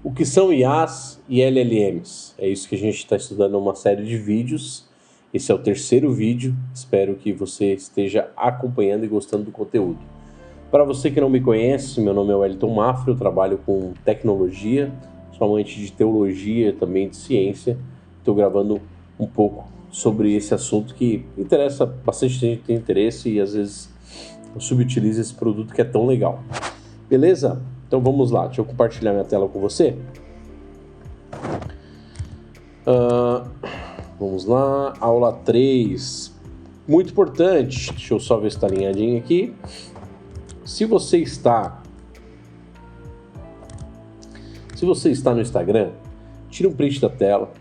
O que são IAs e LLMs? É isso que a gente está estudando numa série de vídeos. Esse é o terceiro vídeo. Espero que você esteja acompanhando e gostando do conteúdo. Para você que não me conhece, meu nome é Wellington Mafra, eu trabalho com tecnologia, sou amante de teologia, também de ciência. Estou gravando um pouco sobre esse assunto que interessa bastante gente, tem interesse e às vezes subutiliza esse produto que é tão legal. Beleza? Então vamos lá, deixa eu compartilhar minha tela com você. Vamos lá, aula 3. Muito importante, deixa eu só ver se está alinhadinho aqui. Se você está no Instagram, tira um print da tela,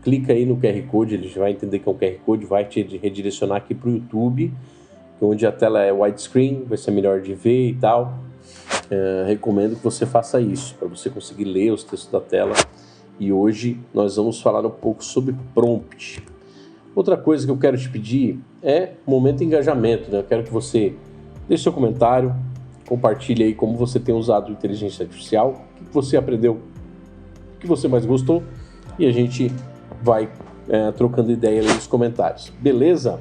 clica aí no QR Code, ele já vai entender que é um QR Code, vai te redirecionar aqui para o YouTube, onde a tela é widescreen, vai ser melhor de ver e tal. Recomendo que você faça isso, para você conseguir ler os textos da tela. E hoje nós vamos falar um pouco sobre prompt. Outra coisa que eu quero te pedir é momento de engajamento, né? Eu quero que você deixe seu comentário, compartilhe aí como você tem usado inteligência artificial, o que você aprendeu, o que você mais gostou, e a gente vai trocando ideia aí nos comentários. Beleza?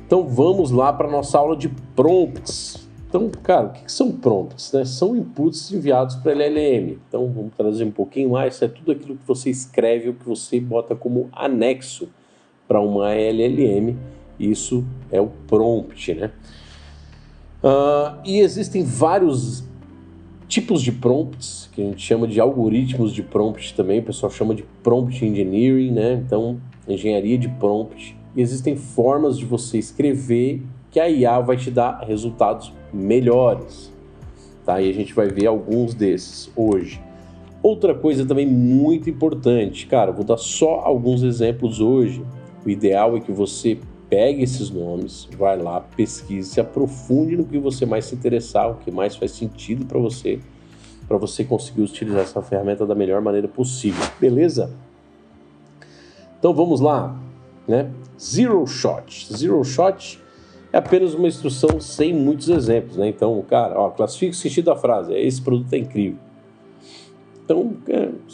Então vamos lá para a nossa aula de prompts. Então, cara, o que são prompts, né? São inputs enviados para LLM. Então, vamos trazer um pouquinho mais. Isso é tudo aquilo que você escreve ou que você bota como anexo para uma LLM. Isso é o prompt, né? E existem vários tipos de prompts, que a gente chama de algoritmos de prompt também. O pessoal chama de prompt engineering, né? Então, engenharia de prompt. E existem formas de você escrever que a IA vai te dar resultados melhores, tá? E a gente vai ver alguns desses hoje. Outra coisa também muito importante, cara, vou dar só alguns exemplos hoje. O ideal é que você pegue esses nomes, vai lá, pesquise, se aprofunde no que você mais se interessar, o que mais faz sentido para você conseguir utilizar essa ferramenta da melhor maneira possível, beleza? Então vamos lá, né? Zero Shot. Zero Shot é apenas uma instrução sem muitos exemplos, né? Então, cara, classifique o sentido da frase. Esse produto é incrível. Então,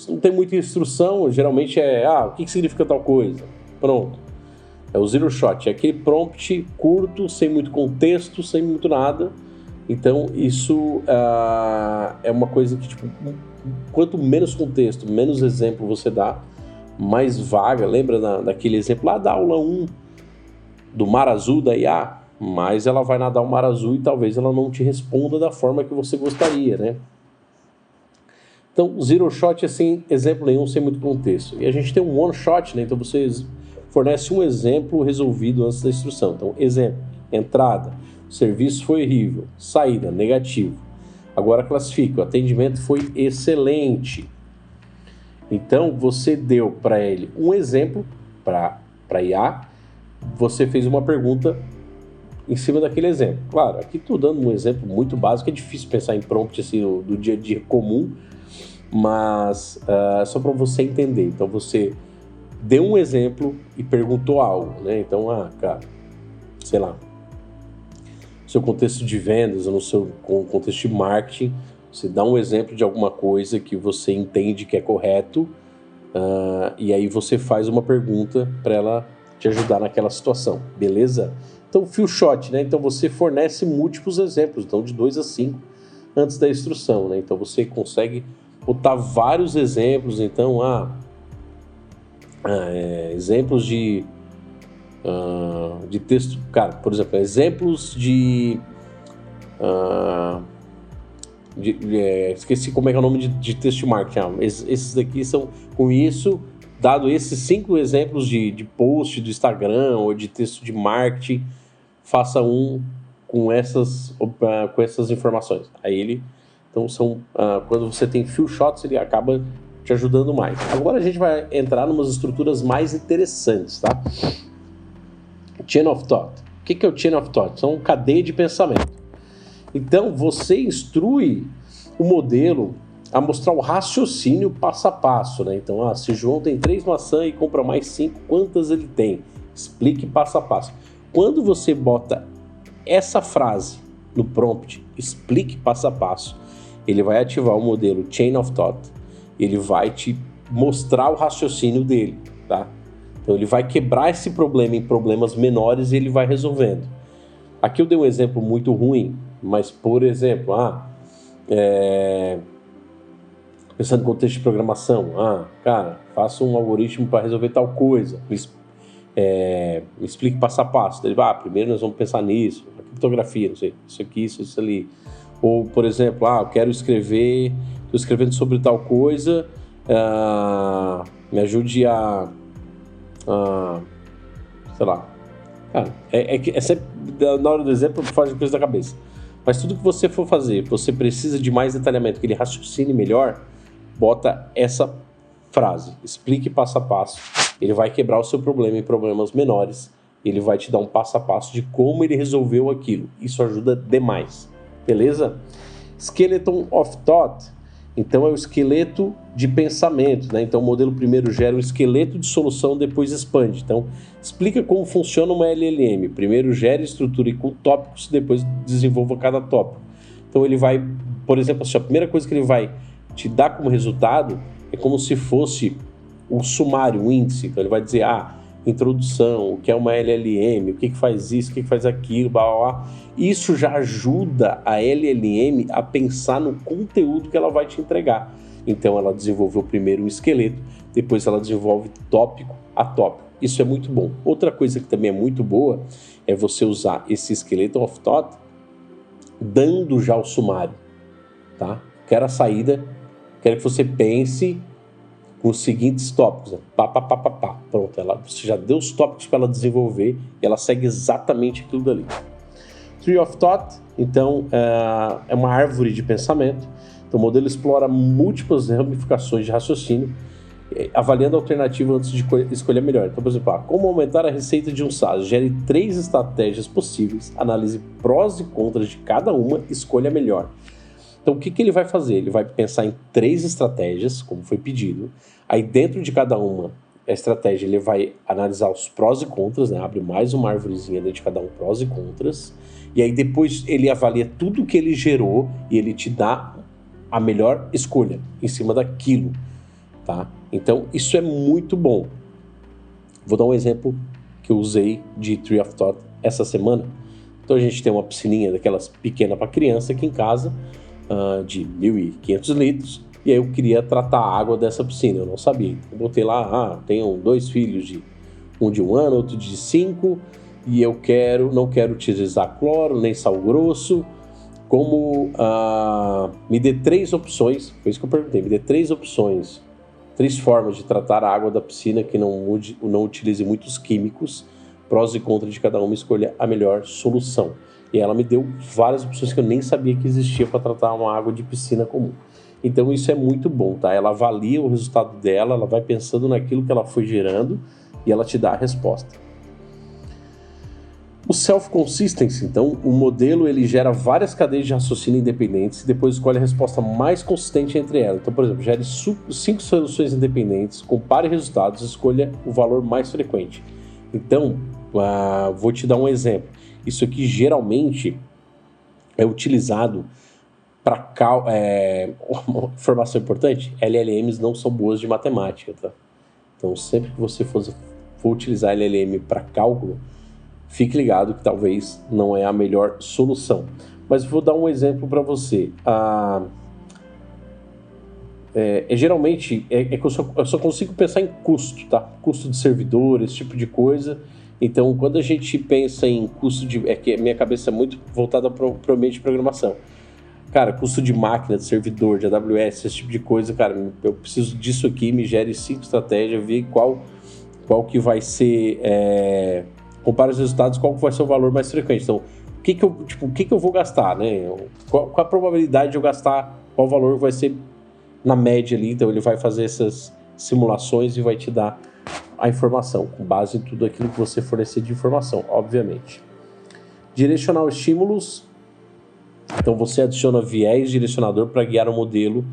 não tem muita instrução, geralmente o que significa tal coisa? Pronto. É o Zero Shot, é aquele prompt curto, sem muito contexto, sem muito nada. Então, isso é uma coisa que, tipo, quanto menos contexto, menos exemplo você dá, mais vaga. Lembra daquele exemplo lá da aula 1 do mar azul da IA? Mas ela vai nadar o mar azul e talvez ela não te responda da forma que você gostaria, né? Então, Zero Shot é sem exemplo nenhum, sem muito contexto. E a gente tem um One Shot, né? Então você fornece um exemplo resolvido antes da instrução. Então, exemplo, entrada, o serviço foi horrível, saída, negativo. Agora classifica, o atendimento foi excelente. Então, você deu para ele um exemplo, para IA, você fez uma pergunta em cima daquele exemplo. Claro, aqui estou dando um exemplo muito básico, é difícil pensar em prompt assim do dia a dia comum, mas só para você entender. Então você deu um exemplo e perguntou algo, né? Então, cara, sei lá, no seu contexto de vendas ou no seu contexto de marketing, você dá um exemplo de alguma coisa que você entende que é correto, e aí você faz uma pergunta para ela te ajudar naquela situação, beleza? Então, few shot, né? Então, você fornece múltiplos exemplos, então de 2 a 5 antes da instrução, né? Então, você consegue botar vários exemplos, então, exemplos de texto, cara, por exemplo, exemplos esqueci como é que é o nome de texto de marketing. Esses daqui são, com isso, dado esses 5 exemplos de post do Instagram ou de texto de marketing, faça um com essas informações. Aí então quando você tem few shots, ele acaba te ajudando mais. Agora a gente vai entrar em umas estruturas mais interessantes, tá? Chain of Thought. O que é o Chain of Thought? São cadeia de pensamento. Então você instrui o modelo a mostrar o raciocínio passo a passo, né? Então, se João tem 3 maçãs e compra mais 5, quantas ele tem? Explique passo a passo. Quando você bota essa frase no prompt, explique passo a passo, ele vai ativar o modelo Chain of Thought, ele vai te mostrar o raciocínio dele, tá? Então ele vai quebrar esse problema em problemas menores e ele vai resolvendo. Aqui eu dei um exemplo muito ruim, mas por exemplo, pensando em contexto de programação, cara, faça um algoritmo para resolver tal coisa, me explique passo a passo. Ele vai, primeiro nós vamos pensar nisso, a criptografia, não sei, isso aqui, isso ali. Ou, por exemplo, eu quero escrever, estou escrevendo sobre tal coisa, me ajude sei lá. Cara, é sempre, na hora do exemplo, faz coisa da cabeça. Mas tudo que você for fazer, você precisa de mais detalhamento, que ele raciocine melhor, bota essa frase, explique passo a passo. Ele vai quebrar o seu problema em problemas menores, ele vai te dar um passo a passo de como ele resolveu aquilo. Isso ajuda demais, beleza? Skeleton of Thought, então é o esqueleto de pensamento, né? Então o modelo primeiro gera um esqueleto de solução, depois expande. Então explica como funciona uma LLM. Primeiro gera estrutura com tópicos, depois desenvolva cada tópico. Então ele vai, por exemplo, a primeira coisa que ele vai te dar como resultado é como se fosse o sumário, o índice. Então ele vai dizer, introdução, o que é uma LLM, o que faz isso, o que faz aquilo, blá, blá, blá. Isso já ajuda a LLM a pensar no conteúdo que ela vai te entregar. Então ela desenvolveu primeiro um esqueleto, depois ela desenvolve tópico a tópico. Isso é muito bom. Outra coisa que também é muito boa é você usar esse Skeleton of Thought dando já o sumário, tá? Quero a saída, quero que você pense com os seguintes tópicos, né? Pronto, você já deu os tópicos para ela desenvolver e ela segue exatamente aquilo dali. Tree of Thought, então, é uma árvore de pensamento. Então, o modelo explora múltiplas ramificações de raciocínio, avaliando a alternativa antes de escolher a melhor. Então, por exemplo, como aumentar a receita de um SaaS? Gere 3 estratégias possíveis, analise prós e contras de cada uma, escolha a melhor. Então, o que ele vai fazer? Ele vai pensar em 3 estratégias, como foi pedido. Aí, dentro de cada uma estratégia, ele vai analisar os prós e contras, né? Abre mais uma árvorezinha dentro de cada um, prós e contras. E aí, depois, ele avalia tudo que ele gerou e ele te dá a melhor escolha em cima daquilo, tá? Então, isso é muito bom. Vou dar um exemplo que eu usei de Tree of Thought essa semana. Então, a gente tem uma piscininha daquelas pequena para criança aqui em casa, de 1.500 litros, e aí eu queria tratar a água dessa piscina, eu não sabia. Eu botei lá, tenho 2 filhos, um de 1 ano, outro de 5, e eu não quero utilizar cloro, nem sal grosso, me dê 3 opções, foi isso que eu perguntei, me dê 3 opções, 3 formas de tratar a água da piscina que não utilize muitos químicos, prós e contras de cada uma, escolha a melhor solução. E ela me deu várias opções que eu nem sabia que existia para tratar uma água de piscina comum. Então isso é muito bom, tá? Ela avalia o resultado dela, ela vai pensando naquilo que ela foi gerando e ela te dá a resposta. O Self-Consistency, então, o modelo ele gera várias cadeias de raciocínio independentes e depois escolhe a resposta mais consistente entre elas. Então, por exemplo, gere 5 soluções independentes, compare resultados e escolha o valor mais frequente. Então, vou te dar um exemplo. Isso aqui geralmente é utilizado para informação importante, LLMs não são boas de matemática, tá? Então sempre que você for utilizar LLM para cálculo, fique ligado que talvez não é a melhor solução. Mas vou dar um exemplo para você. Geralmente que eu só consigo pensar em custo, tá? Custo de servidor, esse tipo de coisa. Então, quando a gente pensa em custo de... que a minha cabeça é muito voltada para o ambiente de programação. Cara, custo de máquina, de servidor, de AWS, esse tipo de coisa, cara, eu preciso disso aqui, me gere 5 estratégias, ver qual que vai ser... compara os resultados, qual que vai ser o valor mais frequente. Então, o que eu vou gastar, né? Qual a probabilidade de eu gastar, qual valor vai ser na média ali. Então, ele vai fazer essas simulações e vai te dar a informação, com base em tudo aquilo que você fornecer de informação, obviamente. Direcionar os estímulos. Então, você adiciona viés direcionador para guiar o modelo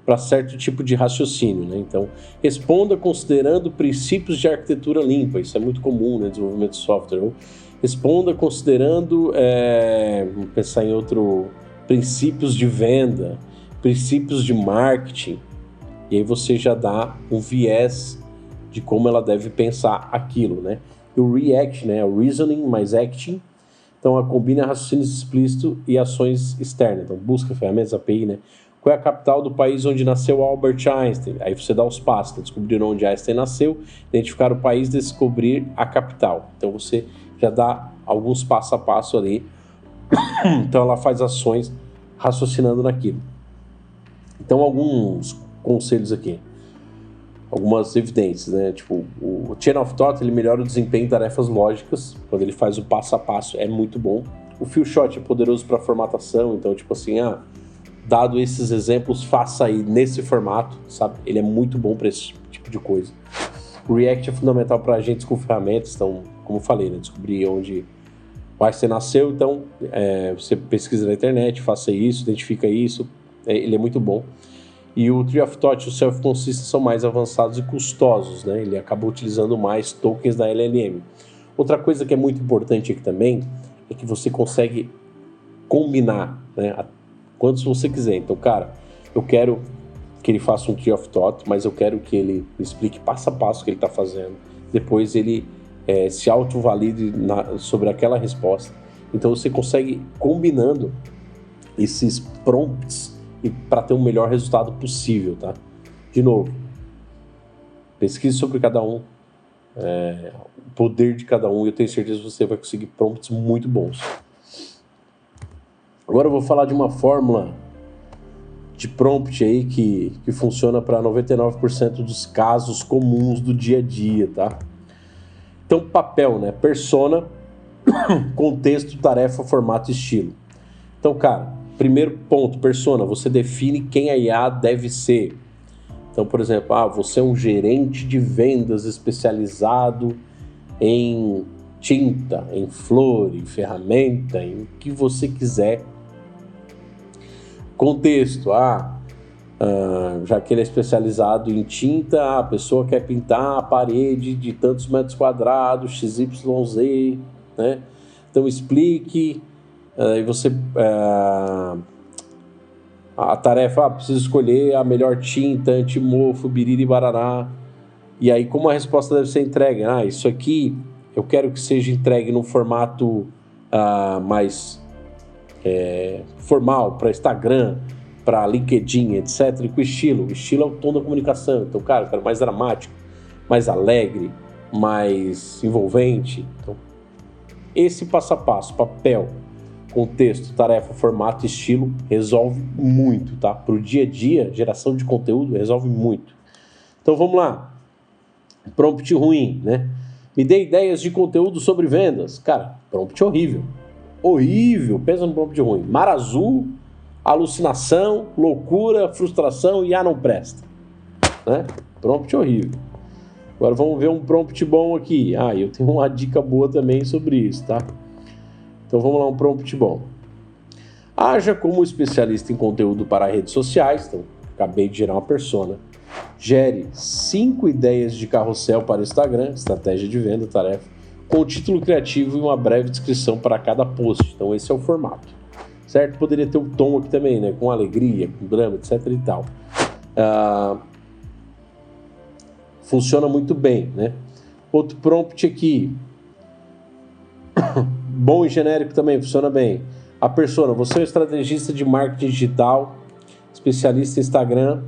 para certo tipo de raciocínio, né? Então, responda considerando princípios de arquitetura limpa. Isso é muito comum no desenvolvimento de software. Ou responda considerando, vamos pensar em princípios de venda, princípios de marketing, e aí você já dá um viés de como ela deve pensar aquilo, né? E o REACT, né? O Reasoning mais Acting, então combina raciocínios explícitos e ações externas. Então busca ferramentas, API, né? Qual é a capital do país onde nasceu Albert Einstein? Aí você dá os passos, então, descobrir onde Einstein nasceu, identificar o país, descobrir a capital. Então você já dá alguns passo a passo ali. Então ela faz ações raciocinando naquilo. Então alguns conselhos aqui, algumas evidências, né? Tipo, o Chain of Thought, ele melhora o desempenho em tarefas lógicas, quando ele faz o passo a passo, é muito bom. O Few Shot é poderoso para formatação, então tipo assim, dado esses exemplos, faça aí nesse formato, sabe? Ele é muito bom para esse tipo de coisa. O React é fundamental para agentes com ferramentas, então, como eu falei, né? Descobrir onde você nasceu, então você pesquisa na internet, faça isso, identifica isso, ele é muito bom. E o Tree of Thought e o Self-Consistent são mais avançados e custosos, né? Ele acaba utilizando mais tokens da LLM. Outra coisa que é muito importante aqui também é que você consegue combinar, né? Quantos você quiser. Então, cara, eu quero que ele faça um Tree of Thought, mas eu quero que ele me explique passo a passo o que ele está fazendo. Depois ele se autovalide sobre aquela resposta. Então você consegue combinando esses prompts para ter o melhor resultado possível, tá? De novo, pesquise sobre cada um, o poder de cada um, e eu tenho certeza que você vai conseguir prompts muito bons. Agora eu vou falar de uma fórmula de prompt aí que funciona para 99% dos casos comuns do dia a dia, tá? Então, papel, né? Persona, contexto, tarefa, formato e estilo. Então, cara, primeiro ponto, persona, você define quem a IA deve ser. Então, por exemplo, você é um gerente de vendas especializado em tinta, em flor, em ferramenta, em o que você quiser. Contexto, já que ele é especializado em tinta, a pessoa quer pintar a parede de tantos metros quadrados, XYZ, né? Então explique, e você a tarefa, precisa escolher a melhor tinta, antimofo, biriri barará, e aí como a resposta deve ser entregue? Isso aqui eu quero que seja entregue num formato mais formal, para Instagram, para LinkedIn, etc. E com estilo. O estilo é o tom da comunicação. Então, cara, eu quero mais dramático, mais alegre, mais envolvente. Então, esse passo a passo, papel, contexto, tarefa, formato, estilo, resolve muito, tá? Para o dia a dia, geração de conteúdo, resolve muito. Então, vamos lá. Prompt ruim, né? Me dê ideias de conteúdo sobre vendas. Cara, prompt horrível. Horrível, pensa no prompt ruim. Mar azul, alucinação, loucura, frustração e não presta, né? Prompt horrível. Agora vamos ver um prompt bom aqui. Eu tenho uma dica boa também sobre isso, tá? Então vamos lá, um prompt bom. Haja como especialista em conteúdo para redes sociais. Então, acabei de gerar uma persona. Gere 5 ideias de carrossel para o Instagram, estratégia de venda, tarefa, com título criativo e uma breve descrição para cada post. Então esse é o formato, certo? Poderia ter um tom aqui também, né? Com alegria, com drama, etc e tal. Funciona muito bem, né? Outro prompt aqui, bom e genérico também, funciona bem. A persona, você é um estrategista de marketing digital, especialista em Instagram,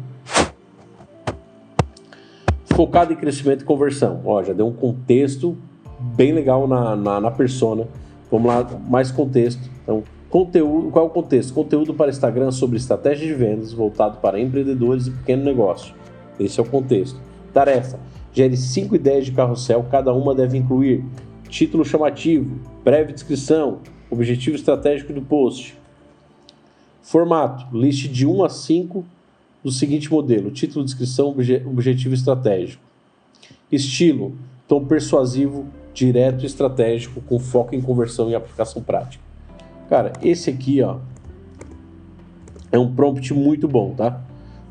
focado em crescimento e conversão. Já deu um contexto bem legal na persona. Vamos lá, mais contexto. Então, conteúdo, qual é o contexto? Conteúdo para Instagram sobre estratégia de vendas voltado para empreendedores e pequeno negócio. Esse é o contexto. Tarefa: gere 5 ideias de carrossel, cada uma deve incluir título chamativo, breve descrição, objetivo estratégico do post. Formato: liste de 1 a 5 do seguinte modelo: título, descrição, objetivo estratégico. Estilo: tom persuasivo, direto e estratégico, com foco em conversão e aplicação prática. Cara, esse aqui, é um prompt muito bom, tá?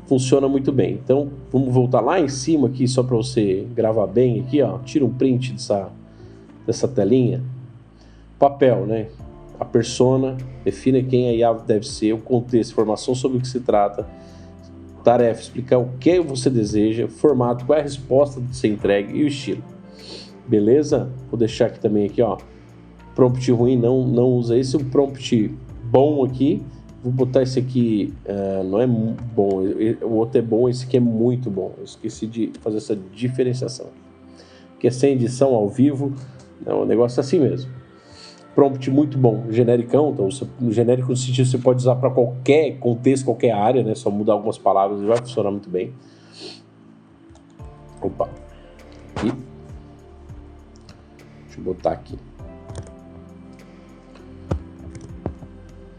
Funciona muito bem. Então, vamos voltar lá em cima aqui, só para você gravar bem aqui, Tira um print dessa telinha. Papel, né? a persona, defina quem a IA deve ser, o contexto, informação sobre o que se trata, tarefa, explicar o que você deseja, formato, qual é a resposta de ser entregue e o estilo. Beleza? Vou deixar aqui também, aqui, ó, prompt ruim, não usa esse, o prompt bom aqui, vou botar esse aqui, não é bom, o outro é bom, esse aqui é muito bom, eu esqueci de fazer essa diferenciação, que é sem edição, ao vivo, o negócio é assim mesmo. Prompt muito bom, genericão, então no genérico no sentido você pode usar para qualquer contexto, qualquer área, né? Só mudar algumas palavras e vai funcionar muito bem. Opa, aqui. Deixa eu botar aqui.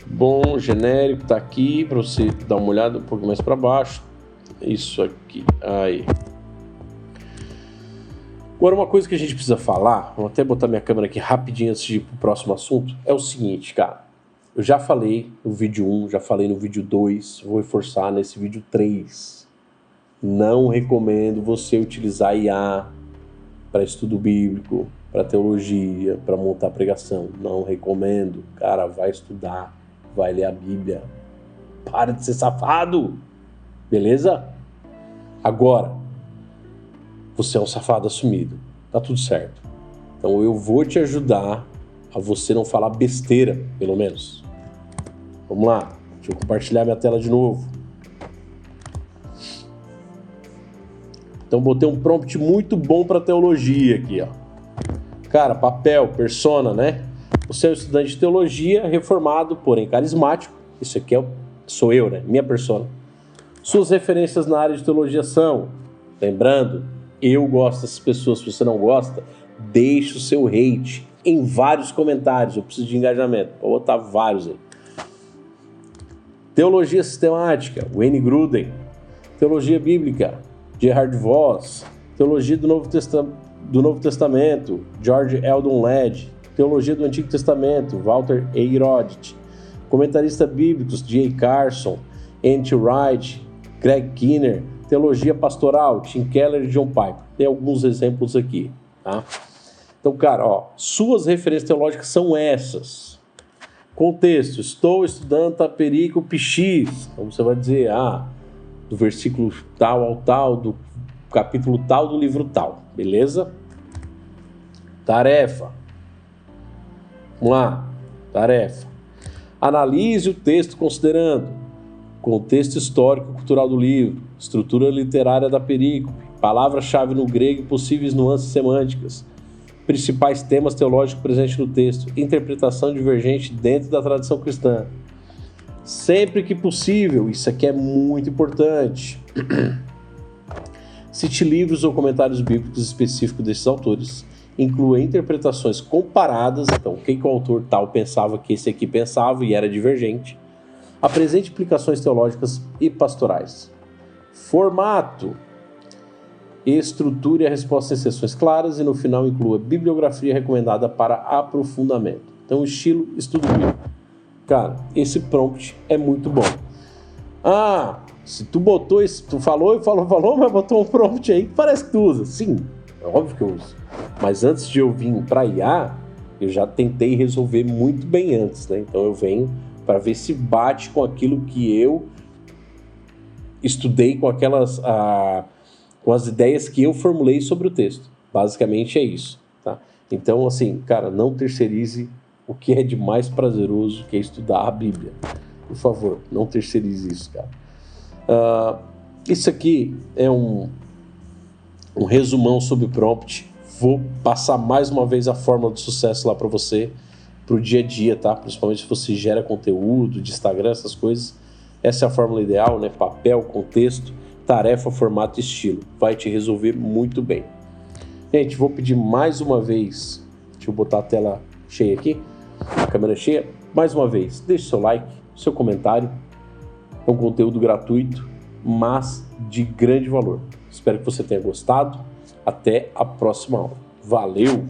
Bom, genérico, tá aqui para você dar uma olhada um pouco mais para baixo. Isso aqui, aí. Agora, uma coisa que a gente precisa falar, vou até botar minha câmera aqui rapidinho antes de ir pro próximo assunto, é o seguinte, cara. Eu já falei no vídeo 1, já falei no vídeo 2, vou reforçar nesse vídeo 3. Não recomendo você utilizar IA para estudo bíblico, para teologia, para montar pregação. Não recomendo. Cara, vai estudar, vai ler a Bíblia. Para de ser safado. Beleza? Agora, você é um safado assumido, tá tudo certo. Então eu vou te ajudar a você não falar besteira, pelo menos. Vamos lá, deixa eu compartilhar minha tela de novo. Então botei um prompt muito bom para teologia aqui, ó. Cara, papel, persona, né? Você é um estudante de teologia, reformado, porém carismático. Isso aqui sou eu, né? Minha persona. Suas referências na área de teologia são, lembrando, eu gosto dessas pessoas. Se você não gosta, deixe o seu hate em vários comentários. Eu preciso de engajamento. Vou botar vários aí. Teologia sistemática, Wayne Grudem. Teologia bíblica, Gerhard Voss. Teologia do Novo Testamento, George Eldon Ladd. Teologia do Antigo Testamento, Walter A. Roddick. Comentarista bíblicos, J. Carson, N.T. Wright, Greg Kinnear. Teologia pastoral, Tim Keller e John Piper. Tem alguns exemplos aqui, tá? Então, cara, ó, suas referências teológicas são essas. Contexto, estou estudando a perícope X. Então você vai dizer, do versículo tal ao tal, do capítulo tal do livro tal. Beleza? Tarefa. Vamos lá. Tarefa. Analise o texto considerando contexto histórico e cultural do livro, estrutura literária da perícope, palavra-chave no grego e possíveis nuances semânticas, principais temas teológicos presentes no texto, interpretação divergente dentro da tradição cristã. Sempre que possível, isso aqui é muito importante. Cite livros ou comentários bíblicos específicos desses autores, inclua interpretações comparadas, então o que o autor tal pensava que esse aqui pensava e era divergente. Apresente implicações teológicas e pastorais. Formato. Estruture a resposta em sessões claras e no final inclua bibliografia recomendada para aprofundamento. Então, estilo, estudo bíblico. Cara, esse prompt é muito bom. Se tu botou esse, tu falou, mas botou um prompt aí que parece que tu usa. Sim, é óbvio que eu uso. Mas antes de eu vir para IA, eu já tentei resolver muito bem antes, né? Então eu venho para ver se bate com aquilo que eu estudei, com com as ideias que eu formulei sobre o texto. Basicamente é isso, tá? Então, assim, cara, não terceirize o que é de mais prazeroso, que é estudar a Bíblia. Por favor, não terceirize isso, cara. Isso aqui é um resumão sobre o prompt. Vou passar mais uma vez a fórmula de sucesso lá para você, pro dia a dia, tá? Principalmente se você gera conteúdo de Instagram, essas coisas. Essa é a fórmula ideal, né? Papel, contexto, tarefa, formato e estilo. Vai te resolver muito bem. Gente, vou pedir mais uma vez, deixa eu botar a tela cheia aqui, a câmera cheia. Mais uma vez, deixe seu like, seu comentário. É um conteúdo gratuito, mas de grande valor. Espero que você tenha gostado. Até a próxima aula. Valeu!